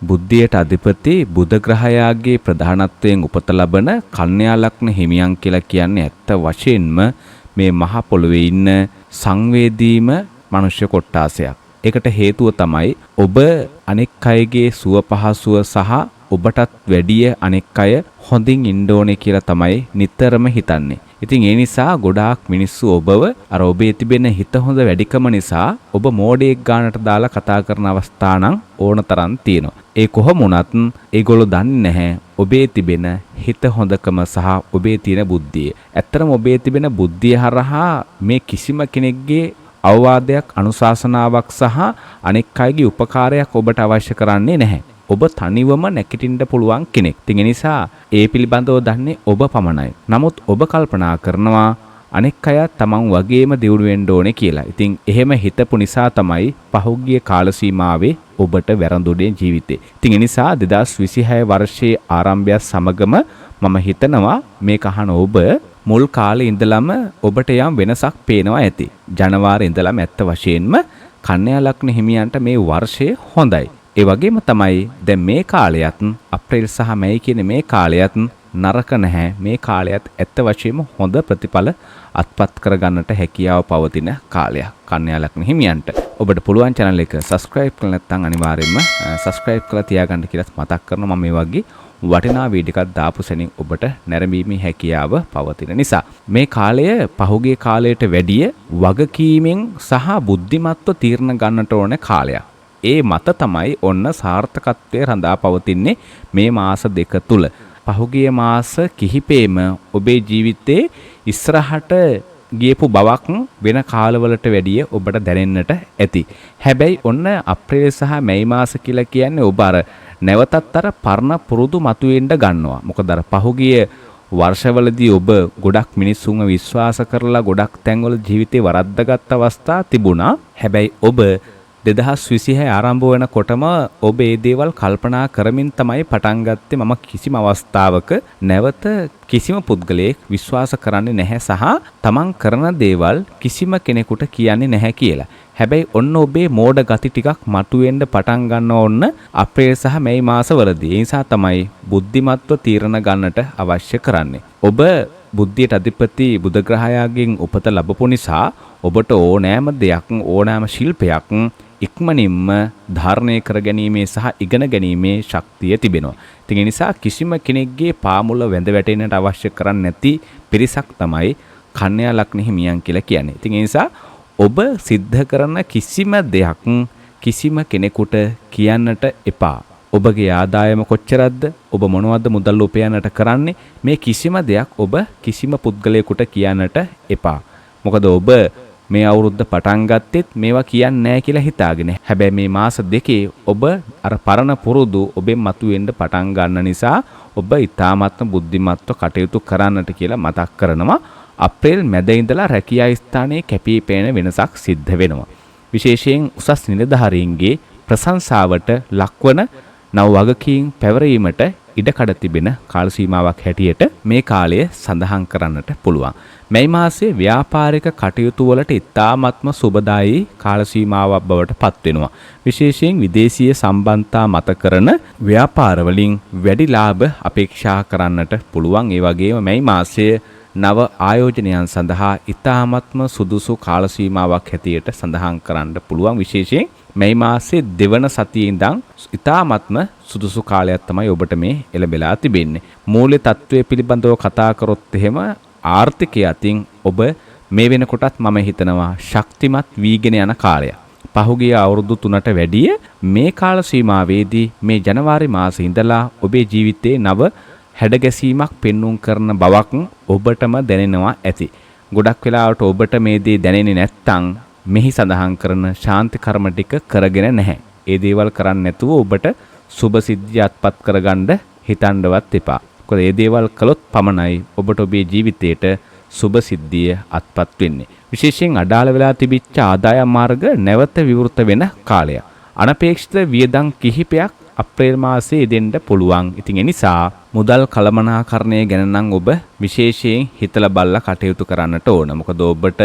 බුද්ධියට අධිපති බුධ ග්‍රහයාගේ ප්‍රධානත්වයෙන් උපත ලබන කන්‍යා ලග්න හිමියන් කියලා කියන්නේ ඇත්ත වශයෙන්ම මේ මහ පොළොවේ ඉන්න සංවේදීම මනුෂ්‍ය කොට්ටාසයක්. ඒකට හේතුව තමයි ඔබ අනෙක් අයගේ සුව පහසුව සහ ඔබටත් වැඩිය අනෙක් අය හොඳින් ඉන්න ඕනේ කියලා තමයි නිතරම හිතන්නේ. ඉතින් ඒ නිසා ගොඩාක් මිනිස්සු ඔබව අර ඔබේ තිබෙන හිත හොඳ වැඩිකම නිසා ඔබ මෝඩයෙක් ගානට දාලා කතා කරන අවස්ථා නම් ඕන තරම් තියෙනවා. ඒ කොහොම වුණත් ඒගොල්ලෝ දන්නේ නැහැ ඔබේ තිබෙන හිත හොඳකම සහ ඔබේ තියෙන බුද්ධිය. ඇත්තරම ඔබේ තිබෙන බුද්ධිය හරහා මේ කිසිම කෙනෙක්ගේ අවවාදයක් අනුශාසනාවක් සහ අනෙක් අයගේ උපකාරයක් ඔබට අවශ්‍ය කරන්නේ නැහැ. ඔබ තනිවම නැගිටින්න පුළුවන් කෙනෙක්. ඒ නිසා ඒ පිළිබඳව දන්නේ ඔබ පමණයි. නමුත් ඔබ කල්පනා කරනවා අනෙක් අය තමන් වගේම දියුණු වෙන්න ඕනේ කියලා. ඉතින් එහෙම හිතපු නිසා තමයි පහුගිය කාල සීමාවේ ඔබට වැරඳුනේ ජීවිතේ. ඉතින් ඒ නිසා 2026 වර්ෂයේ ආරම්භය සමගම මම හිතනවා මේක අහන ඔබ මුල් කාලේ ඉඳලම ඔබට යම් වෙනසක් පේනවා ඇති. ජනවාරි ඉඳලම ඇත්ත වශයෙන්ම කන්‍යා ලග්න හිමියන්ට මේ වර්ෂය හොඳයි. ඒ වගේම තමයි දැන් මේ කාලයත් අප්‍රේල් සහ මැයි කියන මේ කාලයත් නරක නැහැ. මේ කාලයත් ඇත්ත වශයෙන්ම හොඳ ප්‍රතිඵල අත්පත් කරගන්නට හැකියාව පවතින කාලයක් කන්‍යා ලග්න හිමියන්ට. ඔබට පුළුවන් channel එක subscribe කරලා නැත්නම් අනිවාර්යයෙන්ම subscribe කරලා තියාගන්න කියලා මතක් කරනවා. මම මේ වගේ වටිනා වීඩියෝ එකක් දාපු සැනින් ඔබට නැරඹීමේ හැකියාව පවතින නිසා මේ කාලය පහුගිය කාලයට වැඩිය වගකීමෙන් සහ බුද්ධිමත්ව තීරණ ගන්නට ඕන කාලයක්. ඒ මත තමයි ඔන්න සාර්ථකත්වයේ රඳා පවතින්නේ මේ මාස දෙක තුල. පහුගිය මාස කිහිපෙම ඔබේ ජීවිතේ ඉස්සරහට ගියපු බවක් වෙන කාලවලට වැඩිය ඔබට දැනෙන්නට ඇති. හැබැයි ඔන්න අප්‍රේල් සහ මැයි මාස කියලා කියන්නේ ඔබ අර නැවතත් අර පරණ පුරුදු මතුවෙන්න ගන්නවා. මොකද අර පහුගිය වර්ෂවලදී ඔබ ගොඩක් මිනිස්සුන්ව විශ්වාස කරලා ගොඩක් තැන්වල ජීවිතේ වරද්දාගත් අවස්ථා තිබුණා. හැබැයි ඔබ 2026 ආරම්භ වෙනකොටම ඔබ මේ දේවල් කල්පනා කරමින් තමයි පටන් ගත්තේ. මම කිසිම අවස්ථාවක නැවත කිසිම පුද්ගලයෙක් විශ්වාස කරන්නේ නැහැ සහ තමන් කරන දේවල් කිසිම කෙනෙකුට කියන්නේ නැහැ කියලා. හැබැයි ඔන්න ඔබේ මෝඩ ගති ටිකක් මතුවෙන්න පටන් ගන්න ඕන්න අප්‍රේල් සහ මැයි මාසවලදී. ඒ නිසා තමයි බුද්ධිමත්ව තීරණ ගන්නට අවශ්‍ය කරන්නේ. ඔබ බුද්ධියට අධිපති බුධ ග්‍රහයාගෙන් උපත ලැබපු නිසා ඔබට ඕනෑම දෙයක් ඕනෑම ශිල්පයක් ඉක්මනින්ම ධාරණය කර ගැනීමේ සහ ඉගෙන ගැනීමේ ශක්තිය තිබෙනවා. ඉතින් ඒ නිසා කිසිම කෙනෙක්ගේ පාමුල වැඳ වැටෙන්නට අවශ්‍ය කරන්නේ නැති පිරිසක් තමයි කන්‍යා ලග්න හිමියන් කියලා කියන්නේ. ඉතින් ඒ නිසා ඔබ සිද්ධ කරන කිසිම දෙයක් කිසිම කෙනෙකුට කියන්නට එපා. ඔබගේ ආදායම කොච්චරද? ඔබ මොනවද මුදල් උපයන්නට කරන්නේ? මේ කිසිම දෙයක් ඔබ කිසිම පුද්ගලයෙකුට කියන්නට එපා. මොකද ඔබ මේ අවුරුද්ද පටන් ගත්තෙත් මේවා කියන්නේ නැහැ කියලා හිතාගෙන. හැබැයි මේ මාස දෙකේ ඔබ අර පරණ පුරුදු ඔබෙන් මතුවෙන්න පටන් ගන්න නිසා ඔබ ඊ타මත්ම බුද්ධිමත්ව කටයුතු කරන්නට කියලා මතක් කරනවා. අප්‍රේල් මැද ඉඳලා රැකියා ස්ථානයේ කැපී පෙනෙන වෙනසක් සිද්ධ වෙනවා. විශේෂයෙන් උසස් නිලධාරීන්ගේ ප්‍රශංසාවට ලක්වන නව වගකීම් පැවරීමට ඉඩකඩ තිබෙන කාල සීමාවක් හැටියට මේ කාලය සඳහන් කරන්නට පුළුවන්. මේ මාසයේ ව්‍යාපාරික කටයුතු වලට ඉතාමත්ම සුබදායී කාල සීමාවක් බවට පත් වෙනවා. විශේෂයෙන් විදේශීය සම්බන්ධතා මත කරන ව්‍යාපාර වලින් වැඩි ලාභ අපේක්ෂා කරන්නට පුළුවන්. ඒ වගේම මේ මාසයේ නව ආයෝජනයන් සඳහා ඉතාමත්ම සුදුසු කාල සීමාවක් හැටියට සඳහන් කරන්න පුළුවන්. විශේෂයෙන් මේ මාසයේ දෙවන සතියේ ඉඳන් ඉතාමත්ම සුදුසු කාලයක් තමයි ඔබට මේ එළඹලා තිබෙන්නේ. මූල්‍ය තත්ත්වයේ පිළිබඳව කතා කරොත් එහෙම ආර්ථිකය අතින් ඔබ මේ වෙනකොටත් මම හිතනවා ශක්තිමත් වීගෙන යන කාලයක්. පහුගිය අවුරුදු 3ට වැඩිය මේ කාල සීමාවේදී මේ ජනවාරි මාසයේ ඉඳලා ඔබේ ජීවිතේ නව හැඩගැසීමක් පෙන්눔 කරන බවක් ඔබටම දැනෙනවා ඇති. ගොඩක් වෙලාවට ඔබට මේ දේ දැනෙන්නේ නැත්නම් මෙහි සඳහන් කරන ශාන්ති කර්ම ටික කරගෙන නැහැ. ඒ දේවල් කරන්නේ නැතුව ඔබට සුබ සිද්ධිය අත්පත් කරගන්න හිතන්නවත් එපා. මොකද මේ දේවල් කළොත් පමණයි ඔබට ඔබේ ජීවිතේට සුබ සිද්ධිය අත්පත් වෙන්නේ. විශේෂයෙන් අඩාල වෙලා තිබිච්ච ආදායම් මාර්ග නැවත විවෘත වෙන කාලයක්. අනපේක්ෂිත වියදම් කිහිපයක් අප්‍රේල් මාසයේ දෙන්න පුළුවන්. ඉතින් ඒ නිසා මුදල් කළමනාකරණය ගැන නම් ඔබ විශේෂයෙන් හිතලා බලලා කටයුතු කරන්නට ඕන. මොකද ඔබට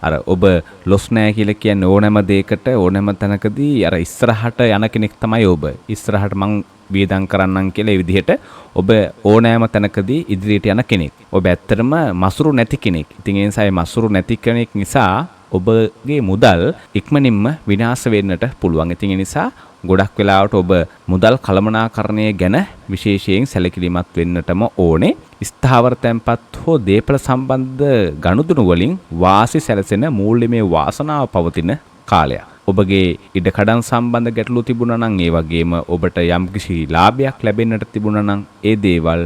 අර ඔබ ලොස් නැහැ කියලා කියන්නේ ඕනෑම දෙයකට ඕනෑම තැනකදී අර ඉස්සරහට යන කෙනෙක් තමයි ඔබ. ඉස්සරහට මං වියදම් කරන්නම් කියලා ඒ විදිහට ඔබ ඕනෑම තැනකදී ඉදිරියට යන කෙනෙක්. ඔබ ඇත්තටම මසුරු නැති කෙනෙක්. ඉතින් ඒ නිසා මසුරු නැති කෙනෙක් නිසා ඔබගේ මුදල් ඉක්මනින්ම විනාශ වෙන්නට පුළුවන්. ඉතින් ඒ නිසා ගොඩක් වෙලාවට ඔබ මුදල් කළමනාකරණය ගැන විශේෂයෙන් සැලකිලිමත් වෙන්නටම ඕනේ. ස්ථාවර තැන්පත් හෝ දේපල සම්බන්ධ ගනුදෙනු වලින් වාසි සැලසෙන මූල්‍යමය වාසනාව පවතින කාලයක්. ඔබගේ ඉඩකඩම් සම්බන්ධ ගැටලු තිබුණා නම් ඒ වගේම ඔබට යම්කිසි ලාභයක් ලැබෙන්නට තිබුණා නම් ඒ දේවල්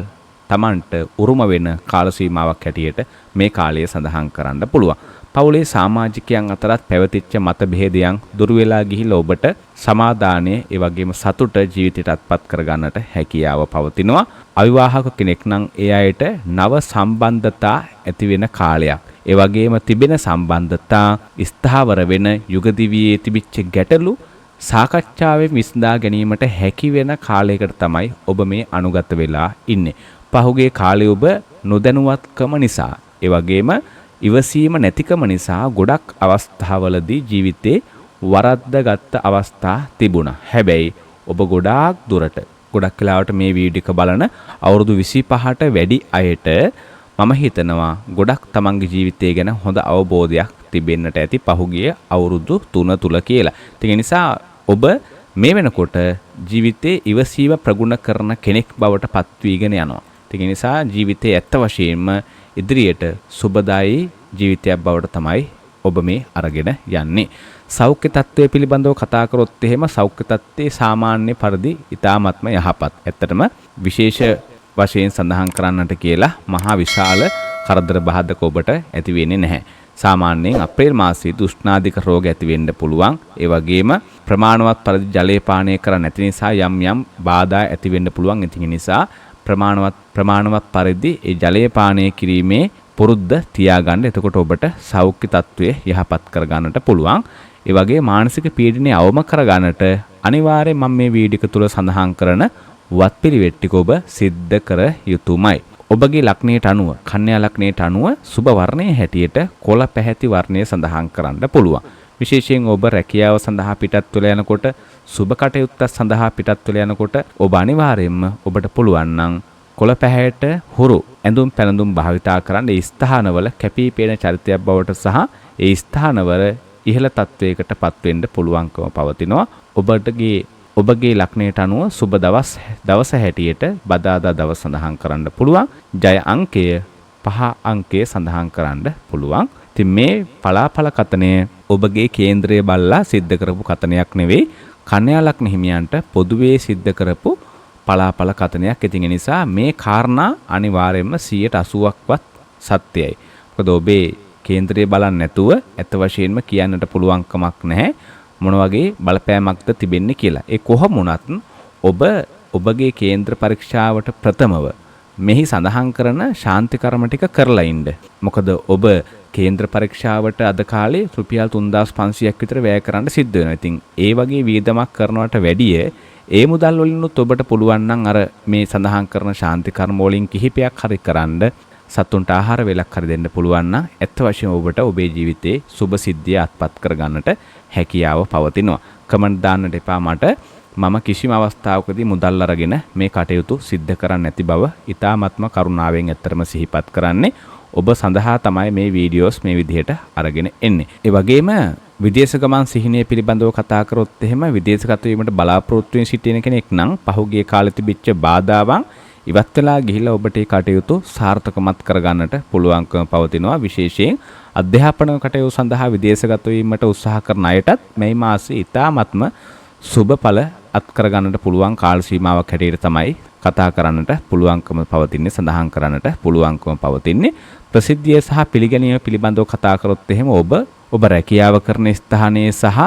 Tamanට උරුම වෙන කාල සීමාවක් හැටියට මේ කාලය සඳහන් කරන්න පුළුවන්. පවුලේ සමාජිකයන් අතරත් පැවතිච්ච මතභේදයන් දුරු වෙලා ගිහිල්ලා ඔබට සමාදානය ඒ වගේම සතුට ජීවිතයට අත්පත් කරගන්නට හැකියාව පවතිනවා. අවිවාහක කෙනෙක් නම් ඒ අයට නව සම්බන්ධතා ඇති වෙන කාලයක්. ඒ වගේම තිබෙන සම්බන්ධතා ස්ථාවර වෙන යුග දිවියේ තිබිච්ච ගැටලු සාකච්ඡාවෙන් විසඳා ගැනීමට හැකි වෙන කාලයකට තමයි ඔබ මේ අනුගත වෙලා ඉන්නේ. පහුගිය කාලේ ඔබ නොදැනුවත්කම නිසා ඒ වගේම ඉවසීම නැතිකම නිසා ගොඩක් අවස්ථාවලදී ජීවිතේ වරද්දාගත් අවස්ථා තිබුණා. හැබැයි ඔබ ගොඩාක් දුරට ගොඩක් වෙලාවට මේ වීඩියෝ එක බලන අවුරුදු 25ට වැඩි අයට මම හිතනවා ගොඩක් තමන්ගේ ජීවිතය ගැන හොඳ අවබෝධයක් තිබෙන්නට ඇති පහුගිය අවුරුදු 3 තුල කියලා. ඒ නිසා ඔබ මේ වෙනකොට ජීවිතේ ඉවසීම ප්‍රගුණ කරන කෙනෙක් බවට පත්වීගෙන යනවා. ඒ නිසා ජීවිතයේ ඇත්ත වශයෙන්ම ඉදිරියට සුබදායි ජීවිතයක් බවට තමයි ඔබ මේ අරගෙන යන්නේ. සෞඛ්‍ය තත්ත්වය පිළිබඳව කතා කරොත් එහෙම සෞඛ්‍ය තත්ත්වයේ සාමාන්‍ය පරිදි ඉතාමත්ම යහපත්. ඇත්තටම විශේෂ වශයෙන් සඳහන් කරන්නට කියලා මහා විශාල කරදර බාධක ඔබට ඇති වෙන්නේ නැහැ. සාමාන්‍යයෙන් අප්‍රේල් මාසයේ උෂ්ණාධික රෝග ඇති වෙන්න පුළුවන්. ඒ වගේම ප්‍රමාණවත් පරිදි ජලය පානය කර නැති නිසා යම් යම් බාධා ඇති වෙන්න පුළුවන්. ඒ නිසා ප්‍රමාණවත් පරිදි ඒ ජලය පානය කිරීමේ පුරුද්ද තියාගන්න. එතකොට ඔබට සෞඛ්‍ය තත්ත්වය යහපත් කරගන්නට පුළුවන්. ඒ වගේ මානසික පීඩනය අවම කරගන්නට අනිවාර්යයෙන් මම මේ වීඩියෝ තුල සඳහන් කරන වත්පිළිවෙත් ටික ඔබ සිද්ධ කර යුතුමයි. ඔබගේ ලග්නයට අනුව කන්‍යා ලග්නයට අනුව සුබ වර්ණයේ හැටියට කොළ පැහැති වර්ණය සඳහන් කරන්න පුළුවන්. විශේෂයෙන් ඔබ රැකියාව සඳහා පිටත් වෙලා යනකොට සුබ කටයුත්ත සඳහා පිටත් වෙලා යනකොට ඔබ අනිවාර්යයෙන්ම ඔබට පුළුවන් නම් කොළ පැහැයට හුරු ඇඳුම් පැළඳුම් භාවිතා කරන්න. ඒ ස්ථානවල කැපී පෙනෙන චරිතයක් බවට සහ ඒ ස්ථානවල ඉහළ තත්වයකට පත්වෙන්න පුළුවන්කම පවතිනවා. ඔබගේ ලග්නයට අනුව සුබ දවස හැටියට බදාදා දවස් සඳහන් කරන්න පුළුවන්. ජය අංකය 5 අංකය සඳහන් කරන්න පුළුවන්. ඉතින් මේ පලාපල කතනය ඔබගේ කේන්ද්‍රය බල්ලා සිද්ධ කරපු කතනයක් නෙවෙයි. කන්‍යා ලග්න හිමියන්ට පොදුවේ සිද්ධ කරපු පලාපල කතනයක්. ඉතින් ඒ නිසා මේ කාරණා අනිවාර්යයෙන්ම 80%ක්වත් සත්‍යයි. මොකද ඔබේ කේන්ද්‍රය බලන්න නැතුව ඇත්ත වශයෙන්ම කියන්නට පුළුවන් කමක් නැහැ මොන වගේ බලපෑමක්ද තිබෙන්නේ කියලා. ඒ කොහොම වුණත් ඔබගේ කේන්ද්‍ර පරීක්ෂාවට ප්‍රථමව මෙහි සඳහන් කරන ශාන්ති කර්ම ටික කරලා ඉන්න. මොකද ඔබ කේන්ද්‍ර පරීක්ෂාවට අද කාලේ රුපියල් 3500ක් විතර වැය කරන්න සිද්ධ වෙනවා. ඉතින් ඒ වගේ වියදමක් කරනවට වැඩිය ඒ මුදල් වලිනුත් ඔබට පුළුවන් නම් අර මේ සඳහන් කරන ශාන්ති කර්ම වලින් කිහිපයක් හරි කරන්න සතුන්ට ආහාර වේලක් හරි දෙන්න පුළුවන් නම් ඇත්ත වශයෙන්ම ඔබට ඔබේ ජීවිතේ සුබ සිද්ධිය අත්පත් කරගන්නට හැකියාව පවතිනවා. කමෙන්ට් දාන්නට එපා මට මම කිසිම අවස්ථාවකදී මුදල් අරගෙන මේ කටයුතු සිද්ධ කරන්නේ නැති බව ඉතාමත්ම කරුණාවෙන් ඇත්තටම සිහිපත් කරන්නේ. ඔබ සඳහා තමයි මේ වීඩියෝස් මේ විදිහට අරගෙන එන්නේ. ඒ වගේම විදේශ ගමන් සිහිනය පිළිබඳව කතා කරොත් එහෙම විදේශගත වීමට බලාපොරොත්තු වෙන සිටින කෙනෙක් නම් පහුගිය කාලේ තිබිච්ච බාධාවන් ඉවත් වෙලා ගිහිල්ලා ඔබට ඒ කටයුතු සාර්ථකමත් කරගන්නට පුළුවන්කම පවතිනවා. විශේෂයෙන් අධ්‍යාපන කටයුතු සඳහා විදේශගත වීමට උත්සාහ කරන අයටත් මේ මාසයේ ඉතාමත්ම සුබඵල අත් කරගන්නට පුළුවන් කාල සීමාවක් හැටියට තමයි කතා කරන්නට පුළුවන්කම පවතින්නේ සඳහන් කරන්නට පුළුවන්කම පවතින්නේ. ප්‍රසිද්ධිය සහ පිළිගැනීම පිළිබඳව කතා කරොත් එහෙම ඔබ රැකියාව කරන ස්ථානයේ සහ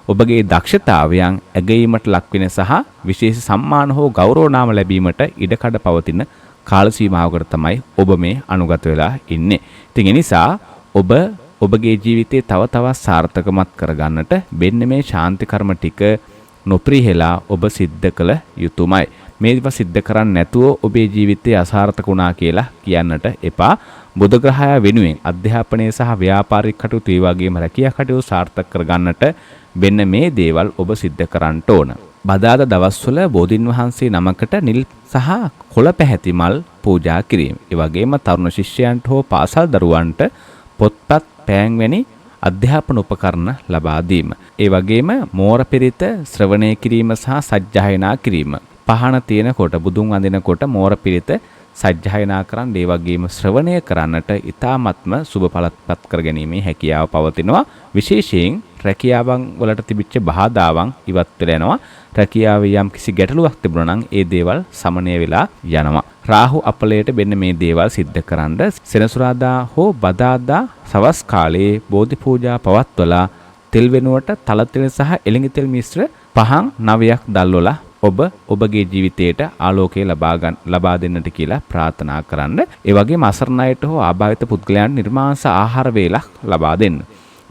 ඔබගේ දක්ෂතාවයන් ඇගීමට ලක්වෙන සහ විශේෂ සම්මාන හෝ ගෞරව නාම ලැබීමට ඉඩකඩ පවතින කාල සීමාවකට තමයි ඔබ මේ අනුගත වෙලා ඉන්නේ. ඉතින් ඒ නිසා ඔබගේ ජීවිතේ තව තවත් සාර්ථකමත් කරගන්නට මෙන්න මේ ශාන්ති කර්ම ටික නොප්‍රිහෙලා ඔබ සිද්ධ කළ යුතුමයි. මේවා සිද්ධ කරන්නේ නැතුව ඔබේ ජීවිතය අසාර්ථක වුණා කියලා කියන්නට එපා. බුධ ග්‍රහය වෙනුවෙන් අධ්‍යාපනයේ සහ ව්‍යාපාරික කටයුතු ඒ වගේම රැකියා කටයුතු සාර්ථක කරගන්නට වෙන මේ දේවල් ඔබ සිද්ධ කරන්න ඕන. බදාදා දවස්වල බෝධින් වහන්සේ නමකට නිල් සහ කොළ පැහැති මල් පූජා කිරීම. ඒ වගේම තරුණ ශිෂ්‍යයන්ට හෝ පාසල් දරුවන්ට පොත්පත් පෑන් වැනි අධ්‍යාපන උපකරණ ලබා දීම. ඒ වගේම මෝර පිරිත ශ්‍රවණය කිරීම සහ සජ්ජායනා කිරීම. පහන තියෙනකොට බුදුන් වඳිනකොට මෝර පිරිත සජ්ජායනා කරන්න ඒ වගේම ශ්‍රවණය කරන්නට ඊ타ත්ම සුබ පළත්පත් කර ගැනීමේ හැකියාව පවතිනවා. විශේෂයෙන් රැකියාවන් වලට තිබිච්ච බාධාවන් ඉවත් වෙලා යනවා. රැකියාවේ යම් කිසි ගැටලුවක් තිබුණා නම් ඒ දේවල් සමනය වෙලා යනවා. රාහු අපලයට වෙන්න මේ දේවල් සිද්ධ කරන්න සෙනසුරාදා හෝ බදාදා සවස් කාලයේ බෝධි පූජා පවත්වලා තෙල් වෙනුවට තල තෙල් සහ එළඟ තෙල් මිශ්‍ර පහන් 9ක් දැල්වලා ඔබ ඔබගේ ජීවිතයට ආලෝකය ලබා දෙන්නට කියලා ප්‍රාර්ථනා කරන්න. ඒ වගේම අසරණ අයට හෝ ආබාධිත පුද්ගලයන්ට නිර්මාංශ ආහාර වේලක් ලබා දෙන්න.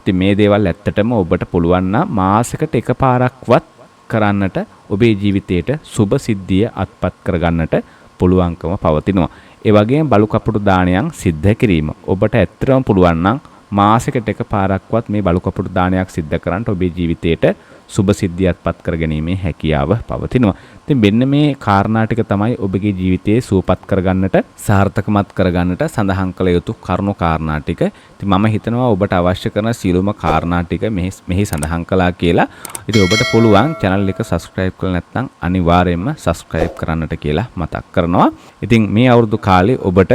ඉතින් මේ දේවල් ඇත්තටම ඔබට පුළුවන් නම් මාසෙකට එකපාරක්වත් කරන්නට ඔබේ ජීවිතයට සුබ සිද්ධිය අත්පත් කරගන්නට පුළුවන්කම පවතිනවා. ඒ වගේම බලු කපුටු දානයන් සිද්ධ කිරීම. ඔබට ඇත්තටම පුළුවන් නම් මාසෙකට එකපාරක්වත් මේ බලු කපුටු දානයක් සිද්ධ කරන්න ඔබේ ජීවිතයට සුබ සිද්ධියත්පත් කර ගැනීමේ හැකියාව පවතිනවා. ඉතින් මෙන්න මේ කාරණා ටික තමයි ඔබගේ ජීවිතයේ සුවපත් කරගන්නට සාර්ථකමත් කරගන්නට සඳහන් කළ යුතු කරුණු කාරණා ටික. ඉතින් මම හිතනවා ඔබට අවශ්‍ය කරන සියලුම කාරණා ටික මෙහි සඳහන් කළා කියලා. ඉතින් ඔබට පුළුවන් channel එක subscribe කරලා නැත්නම් අනිවාර්යයෙන්ම subscribe කරන්නට කියලා මතක් කරනවා. ඉතින් මේ අවුරුදු කාලේ ඔබට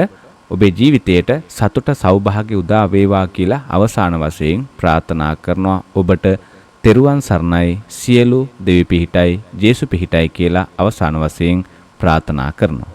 ඔබේ ජීවිතයට සතුට සෞභාග්‍ය උදා වේවා කියලා අවසාන වශයෙන් ප්‍රාර්ථනා කරනවා. ඔබට තෙරුවන් සරණයි, සියලු දෙවි පිහිටයි, ජේසු පිහිටයි කියලා අවසාන වශයෙන් ප්‍රාර්ථනා කරනවා.